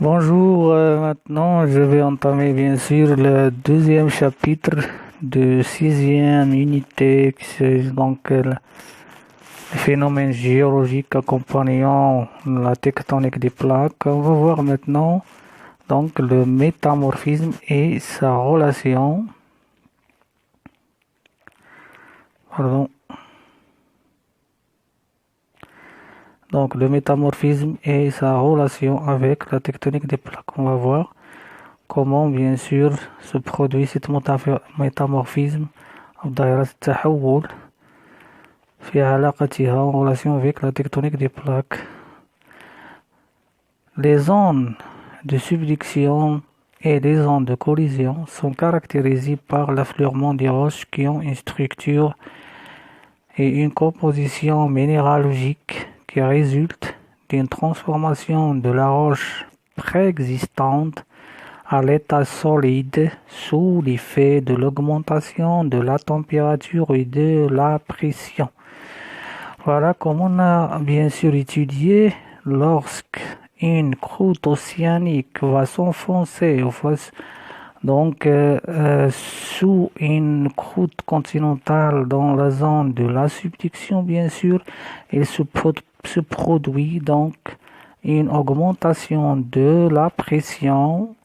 Bonjour, maintenant je vais entamer bien sûr le deuxième chapitre de sixième unité, qui c'est donc les phénomènes géologiques accompagnant la tectonique des plaques. On va voir maintenant donc le métamorphisme et sa relation. Pardon. Donc le métamorphisme et sa relation avec la tectonique des plaques. On va voir comment bien sûr se produit cet métamorphisme أو دائرة التحول في علاقتها en relation avec la tectonique des plaques. Les zones de subduction et les zones de collision sont caractérisées par l'affleurement des roches qui ont une structure et une composition minéralogique qui résulte d'une transformation de la roche préexistante à l'état solide sous l'effet de l'augmentation de la température et de la pression. Voilà, comme on a bien sûr étudié, lorsque une croûte océanique va s'enfoncer sous une croûte continentale dans la zone de la subduction, bien sûr, il se produit donc une augmentation de la pression.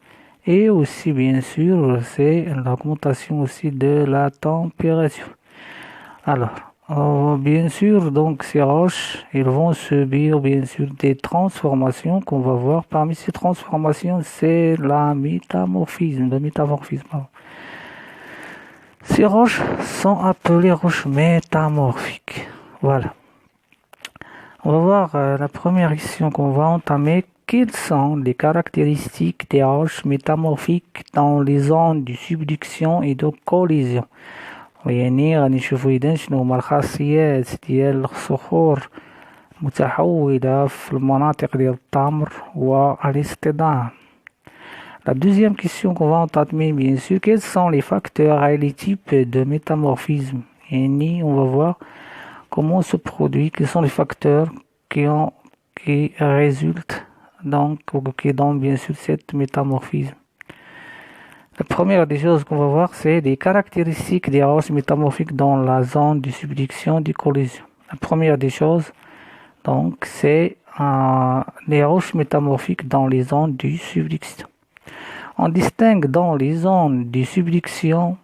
Et aussi, bien sûr, c'est l'augmentation aussi de la température. Alors, bien sûr, donc ces roches, ils vont subir, bien sûr, des transformations qu'on va voir. Parmi ces transformations, c'est le métamorphisme. Ces roches sont appelées roches métamorphiques. Voilà. On va voir la première question qu'on va entamer. Quelles sont les caractéristiques des roches métamorphiques dans les zones de subduction et de collision؟ ويعني غنشوفو إذا شنو هما الخاصيات ديال الصخور المتحولة في المناطق ديال التمر والاصطدام. La deuxième question qu'on va entamer, bien sûr, quels sont les facteurs et les types de métamorphisme؟ يعني on va voir comment se produit, quels sont les facteurs qui résultent donc qui donnent bien sûr cette métamorphisme. La première des choses qu'on va voir, c'est les caractéristiques des roches métamorphiques dans la zone de subduction de collision. La première des choses, donc, c'est les roches métamorphiques dans les zones de subduction. On distingue dans les zones de subduction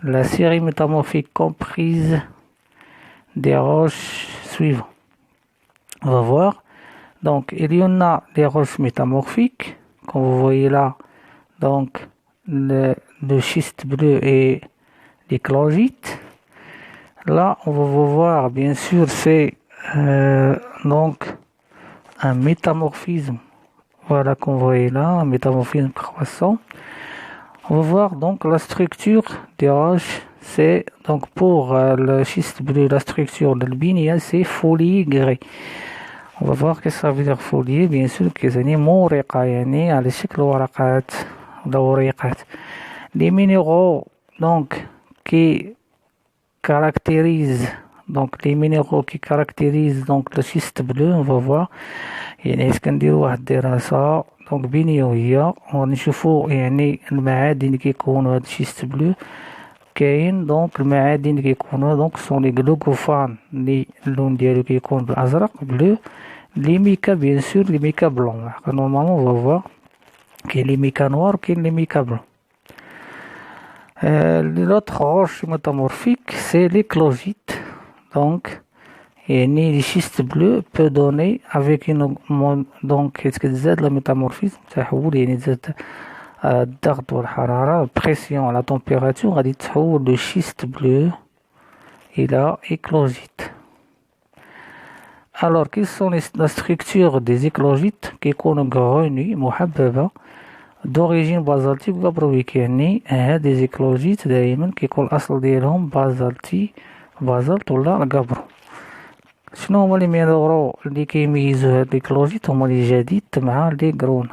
la série métamorphique comprise des roches suivantes. On va voir. Donc, il y en a des roches métamorphiques, comme vous voyez là, donc le schiste bleu et les clogites. Là, on va voir, bien sûr, c'est donc un métamorphisme. Voilà qu'on voit là, un métamorphisme croissant. On va voir donc la structure des roches. C'est donc pour le schiste bleu, la structure de l'albinia, c'est foligré. On va voir qu'est-ce que ça veut dire folier. Bien sûr كيعني مورقة يعني على شكل ورقات ولا وريقات. Les minéraux donc qui caractérisent donc le schiste bleu, on va voir يعني كنديروا واحد الدراسة donc بنيوية ونشوفوا يعني المعادن اللي كيكونوا هاد الشيست بلو. كاين دونك المعادن اللي كيكونوا دونك سون لي غلوكوفان اللي اللون ديالو كيكون بالازرق بلو. لي ميكا بيان سور لي ميكا بلون نورمالمون on va voir كاين لي ميكا نوار وكاين لي ميكا بلون. l'autre roche métamorphique c'est les clogites. donc يعني les schistes bleus peut donner avec une donc كتزاد لا métamorphisme تحول يعني تزاد الضغط والحرارة البريسيون la température غادي تحول le schiste bleu إلى éclogite. Alors quelles sont la structure des éclogites كيكونوا غروني محببة d'origine basaltique وغبرويك يعني هاد les éclogites دائما كيكون الأصل ديالهم بازالت ولا غبرو. شنو هما لي مينورو اللي كيميزو هاد ليكلوجيت؟ هما لي جديد مع لي غرون.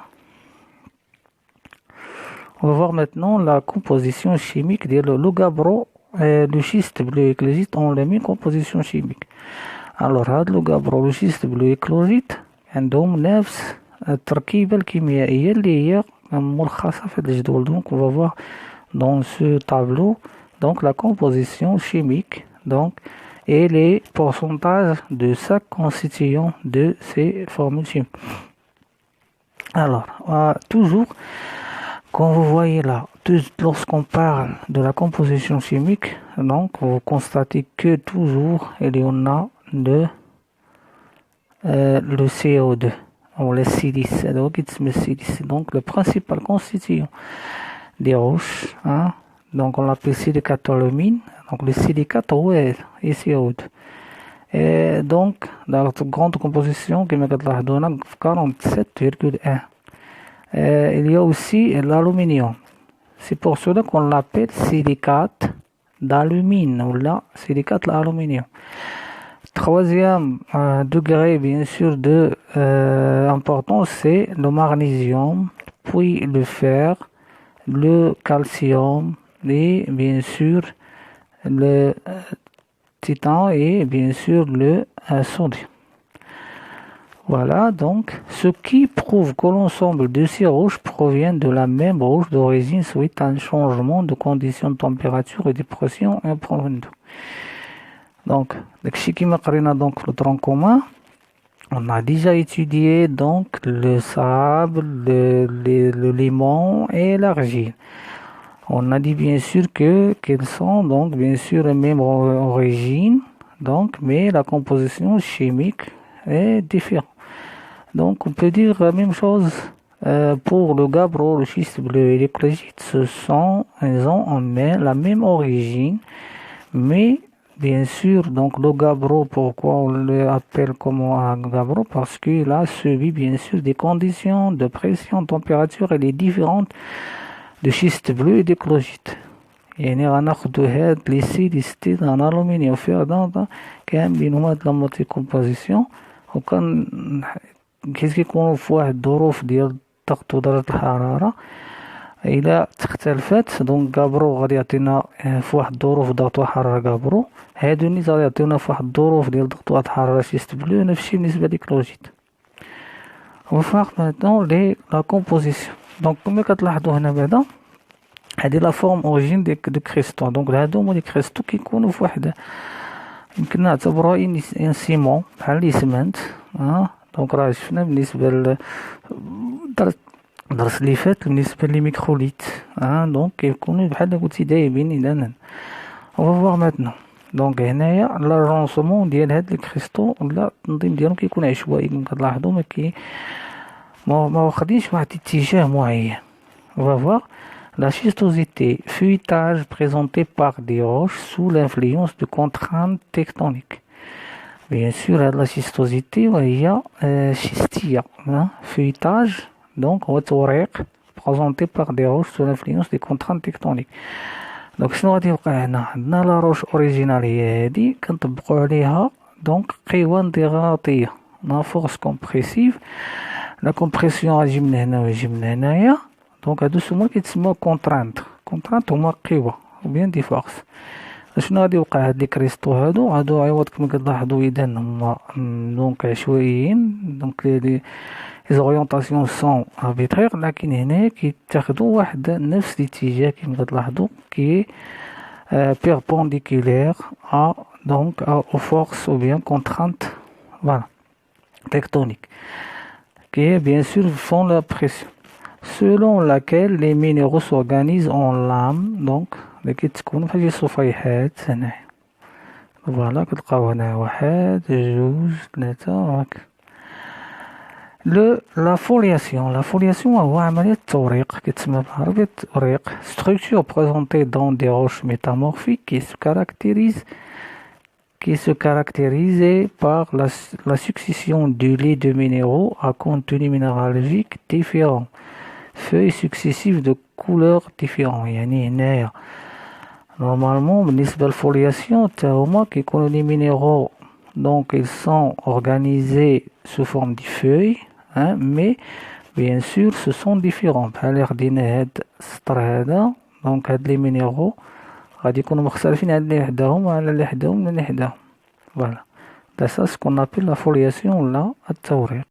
On va voir maintenant la composition chimique le gabbro et le schiste bleu éclogite ont la même composition chimique. Alors هاد le gabbro le schiste bleu éclogite عندهم نفس التركيبة الكيميائية اللي هي ملخصة في هاد الجدول. Donc on va voir dans ce tableau donc la composition chimique donc et les pourcentages de chaque constituant de ces formules chimiques. Alors, toujours, quand vous voyez là, lorsqu'on parle de la composition chimique, donc vous constatez que toujours il y en a le CO2 ou le silice. Donc le principal constituant des roches, hein, donc on l'appelle silicate alumine. Donc le silicate est CO2. Et donc dans la grande composition qui me donne 47,1. Il y a aussi l'aluminium. C'est pour cela qu'on l'appelle silicate d'alumine ou là silicate d'aluminium. Troisième degré bien sûr de importance, c'est le magnésium, puis le fer, le calcium et bien sûr le titan et bien sûr le sodium. Voilà donc ce qui prouve que l'ensemble de ces roches provient de la même roche d'origine suite à un changement de conditions de température et de pression en profondeur. Donc, donc le tronc commun, on a déjà étudié donc le sable, le limon et l'argile. On a dit bien sûr qu'ils sont donc bien sûr la même origine, donc mais la composition chimique est différente. Donc on peut dire la même chose pour le gabbro, le schiste bleu et l'éclogite. Ils ont la même origine, mais bien sûr, donc le gabbro, pourquoi on l'appelle comme un gabbro? Parce qu'il a subi bien sûr des conditions de pression, de température et les différentes de schiste bleu et d'éclogite. يعني غناخدو هاد لي سيليستيد الالومنيوم فيه كاملين هما هاد لاموتي كومبوزيسيون وكان كيف كيكونوا في واحد الظروف ديال الضغط ودرجة الحرارة إلا تختلفت دونك كابرو غادي يعطينا في واحد الظروف ضغط وحرارة كابرو هادو نيت غادي يعطيونا في واحد الظروف ديال ضغط وحرارة شيست بلو نفس الشيء بالنسبة لكلوجيت. وفاق maintenant لا كومبوزيسيون دونك كما كتلاحظوا هنا بعدا هادي لا فورم اوريجين دو كريستال. دونك هادو هما لي كريستو كيكونوا في واحد يمكن نعتبروها ان سيمون بحال الاسمنت. دونك راه شفنا بالنسبه الدرس اللي فات بالنسبه لي ميكروليت دونك كيكونوا بحال قلتي دايبين اذا فواغ ماتنو. دونك هنايا لاجونسمون ديال هاد لي كريستو ولا التنظيم ديالهم كيكون عشوائي كما كتلاحظوا ما واخدينش واحد الاتجاه معين. فواغ la schistosité, feuilletage présenté par des roches sous l'influence de contraintes tectoniques. Bien sûr, la schistosité, il y a schistia, feuilletage, donc présenté par des roches sous l'influence des contraintes tectoniques. Donc, شنو غادي يوقع هنا؟ عندنا لا روش اوريجينال هي هادي كنطبقوا عليها دونك قوى انضغاطيه لا فورس كومبريسيف. لا كومبريسيون غتجي من هنا ويجي من هنايا. دونك هادو هما كيتسموا كونترانت هما قوى وبيان دي فورس. شنو غادي يوقع هاد لي كريستو هادو عوض كما كتلاحظوا اذا هما دونك عشوائيين. دونك لي زوريونطاسيون سون اربيترير لكن هنا كيتاخدوا واحد نفس الاتجاه كما كتلاحظوا كي perpendiculaire à donc aux forces ou bien contraintes voilà tectoniques qui bien sûr font la pression selon laquelle les minéraux s'organisent en lames donc اللي كتكون بحال شي صفيحات هنايا. فوالا كتلقاو هنا 1 2 3 هاك. La foliation هو عملية التوريق كتسمى بالعربية التوريق. Structure présentée dans des roches métamorphiques qui se caractérise par la succession de lits de minéraux à contenu minéralogique différent, feuilles successives de couleurs différentes. يعني هنايا normalement بالنسبة للفولياسيون تا هما كيكونوا لي minéraux donc ils sont organisés sous forme de feuilles mais bien sûr ce sont différents. بحال خدينا هاد السطر هذا دونك هاد لي مينيرو غادي يكونوا مختلفين على اللي حداهم وعلى اللي حداهم واللي حداهم. فوالا ده ça ce qu'on appelle la foliation ولا التوريق.